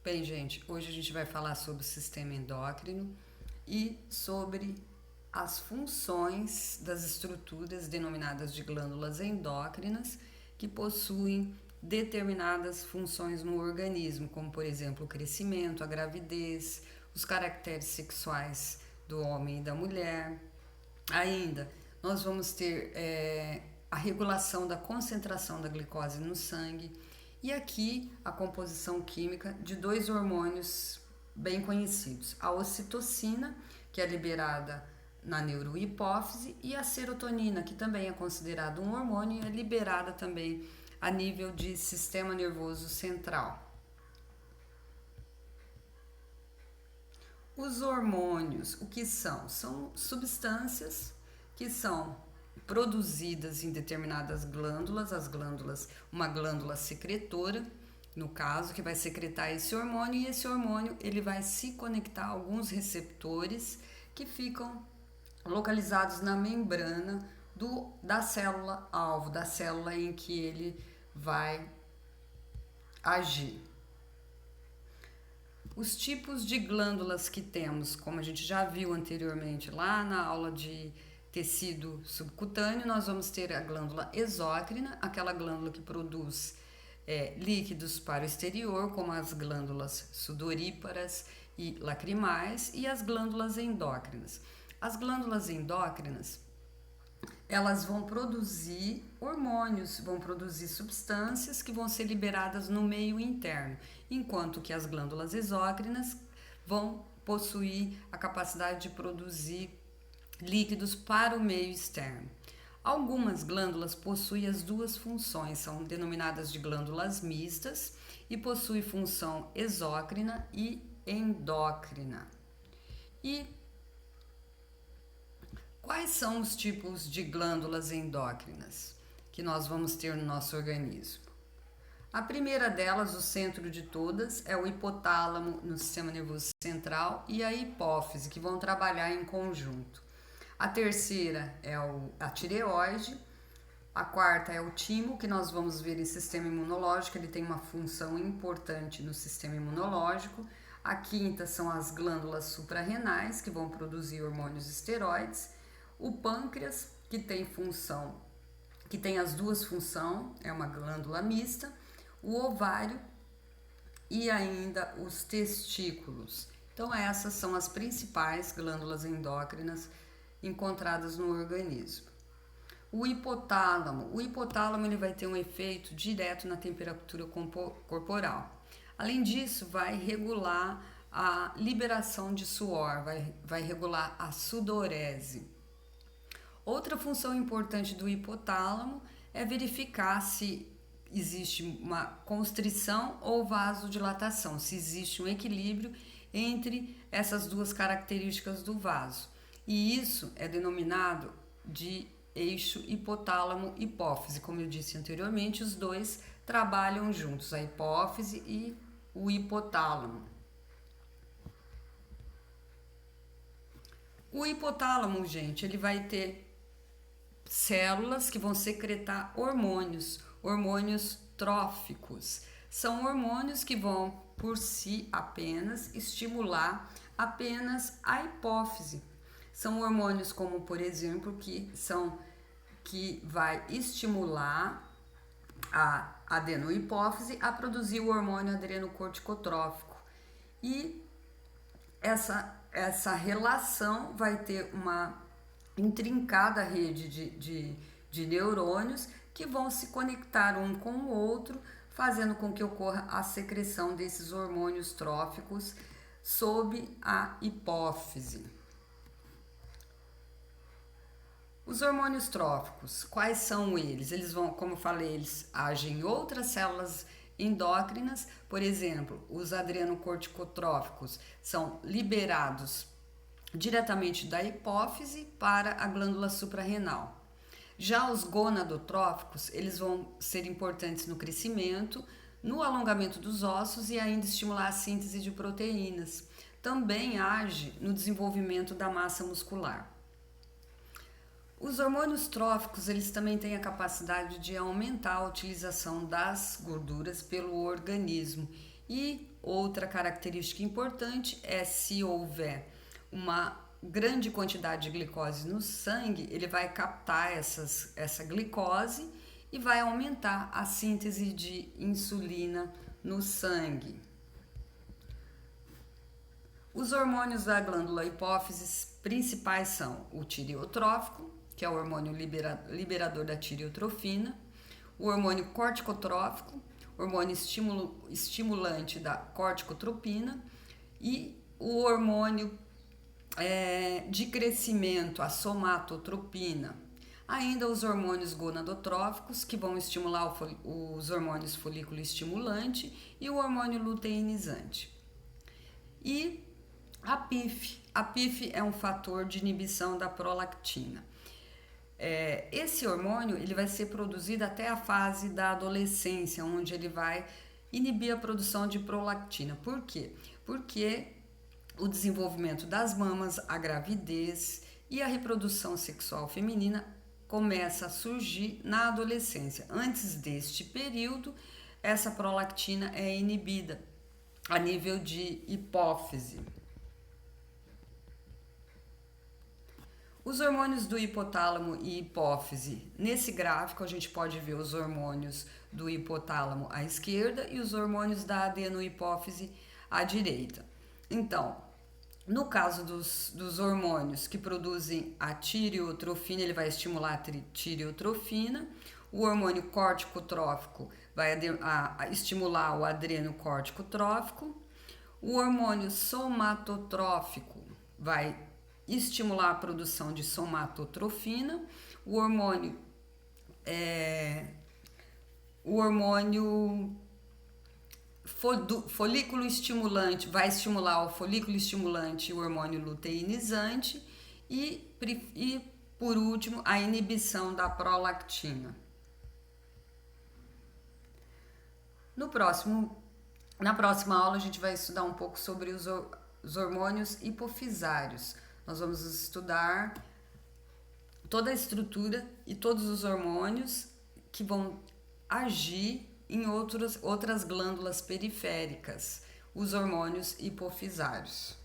Bem, gente, hoje a gente vai falar sobre o sistema endócrino e sobre as funções das estruturas denominadas de glândulas endócrinas que possuem determinadas funções no organismo, como por exemplo o crescimento, a gravidez, os caracteres sexuais do homem e da mulher. Ainda, nós vamos ter a regulação da concentração da glicose no sangue e aqui a composição química de dois hormônios bem conhecidos: a ocitocina, que é liberada na neurohipófise, e a serotonina, que também é considerado um hormônio e é liberada também a nível de sistema nervoso central. Os hormônios, o que são? São substâncias que são produzidas em determinadas glândulas, uma glândula secretora, no caso, que vai secretar esse hormônio, e esse hormônio ele vai se conectar a alguns receptores que ficam localizados na membrana da célula alvo, da célula em que ele vai agir. Os tipos de glândulas que temos, como a gente já viu anteriormente lá na aula de tecido subcutâneo, nós vamos ter a glândula exócrina, aquela glândula que produz líquidos para o exterior, como as glândulas sudoríparas e lacrimais, e as glândulas endócrinas. As glândulas endócrinas, elas vão produzir hormônios, vão produzir substâncias que vão ser liberadas no meio interno, enquanto que as glândulas exócrinas vão possuir a capacidade de produzir líquidos para o meio externo. Algumas glândulas possuem as duas funções, são denominadas de glândulas mistas e possuem função exócrina e endócrina. E quais são os tipos de glândulas endócrinas que nós vamos ter no nosso organismo? A primeira delas, o centro de todas, é o hipotálamo no sistema nervoso central e a hipófise, que vão trabalhar em conjunto. A terceira é a tireoide. A quarta é o timo, que nós vamos ver em sistema imunológico, ele tem uma função importante no sistema imunológico. A quinta são as glândulas suprarrenais, que vão produzir hormônios esteroides. O pâncreas, que tem as duas funções, é uma glândula mista. O ovário e ainda os testículos. Então essas são as principais glândulas endócrinas encontradas no organismo. O hipotálamo ele vai ter um efeito direto na temperatura corporal. Além disso, vai regular a liberação de suor, vai regular a sudorese. Outra função importante do hipotálamo é verificar se existe uma constrição ou vasodilatação, se existe um equilíbrio entre essas duas características do vaso. E isso é denominado de eixo hipotálamo-hipófise. Como eu disse anteriormente, os dois trabalham juntos, a hipófise e o hipotálamo. O hipotálamo, gente, ele vai ter células que vão secretar hormônios tróficos. São hormônios que vão, por si apenas, estimular apenas a hipófise. São hormônios como, por exemplo, que vai estimular a adenohipófise a produzir o hormônio adrenocorticotrófico. E essa relação vai ter uma intrincada rede de neurônios que vão se conectar um com o outro, fazendo com que ocorra a secreção desses hormônios tróficos sob a hipófise. Os hormônios tróficos, quais são eles? Eles vão, como eu falei, eles agem em outras células endócrinas. Por exemplo, os adrenocorticotróficos são liberados diretamente da hipófise para a glândula suprarrenal. Já os gonadotróficos, eles vão ser importantes no crescimento, no alongamento dos ossos e ainda estimular a síntese de proteínas. Também age no desenvolvimento da massa muscular. Os hormônios tróficos, eles também têm a capacidade de aumentar a utilização das gorduras pelo organismo E outra característica importante é se houver uma grande quantidade de glicose no sangue, ele vai captar essa glicose e vai aumentar a síntese de insulina no sangue. Os hormônios da glândula hipófise principais são o tireotrófico, que é o hormônio liberador da tireotrofina, o hormônio corticotrófico, hormônio estimulante da corticotropina, e o hormônio de crescimento, a somatotropina. Ainda os hormônios gonadotróficos, que vão estimular os hormônios folículo estimulante e o hormônio luteinizante. E a PIF. A PIF é um fator de inibição da prolactina. Esse hormônio ele vai ser produzido até a fase da adolescência, onde ele vai inibir a produção de prolactina. Por quê? Porque o desenvolvimento das mamas, a gravidez e a reprodução sexual feminina começa a surgir na adolescência. Antes deste período, essa prolactina é inibida a nível de hipófise. Os hormônios do hipotálamo e hipófise. Nesse gráfico a gente pode ver os hormônios do hipotálamo à esquerda e os hormônios da adenohipófise à direita. Então, no caso dos hormônios que produzem a tireotrofina, ele vai estimular a tireotrofina. O hormônio corticotrófico vai estimular o adrenocorticotrófico. O hormônio somatotrófico vai estimular a produção de somatotrofina. O hormônio folículo estimulante vai estimular o folículo estimulante e o hormônio luteinizante e por último a inibição da prolactina. Na próxima aula a gente vai estudar um pouco sobre os hormônios hipofisários. Nós vamos estudar toda a estrutura e todos os hormônios que vão agir em outras glândulas periféricas, os hormônios hipofisários.